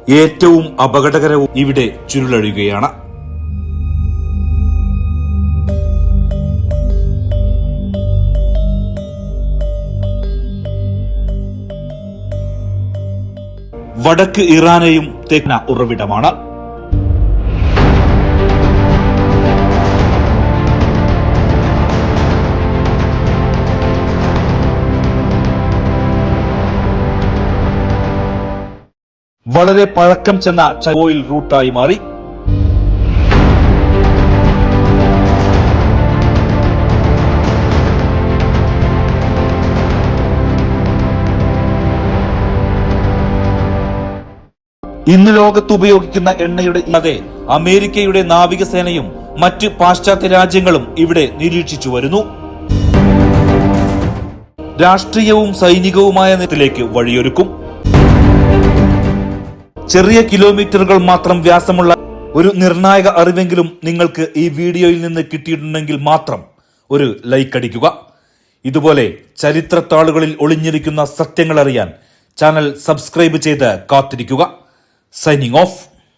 ഏറ്റവും അപകടകരവും ഇവിടെ ചുരുളഴിയുകയാണ്. വടക്ക് ഇറാനെയും തെക്ക് ഉറവിടമാണ്. വളരെ പഴക്കം ചെന്ന ഓയിൽ റൂട്ടായി മാറി. ഇന്ന് ലോകത്ത് ഉപയോഗിക്കുന്ന എണ്ണയുടെ അതെ അമേരിക്കയുടെ നാവികസേനയും മറ്റ് പാശ്ചാത്യ രാജ്യങ്ങളും ഇവിടെ നിരീക്ഷിച്ചു വരുന്നു. രാഷ്ട്രീയവും സൈനികവുമായ നേതൃത്വത്തിലേക്ക് വഴിയൊരുക്കും. ചെറിയ കിലോമീറ്ററുകൾ മാത്രം വ്യാസമുള്ള ഒരു നിർണായക അറിവെങ്കിലും നിങ്ങൾക്ക് ഈ വീഡിയോയിൽ നിന്ന് കിട്ടിയിട്ടുണ്ടെങ്കിൽ മാത്രം ഒരു ലൈക്ക് അടിക്കുക. ഇതുപോലെ ചരിത്രത്താളുകളിൽ ഒളിഞ്ഞിരിക്കുന്ന സത്യങ്ങൾ അറിയാൻ ചാനൽ സബ്സ്ക്രൈബ് ചെയ്ത് കാത്തിരിക്കുക. Signing off.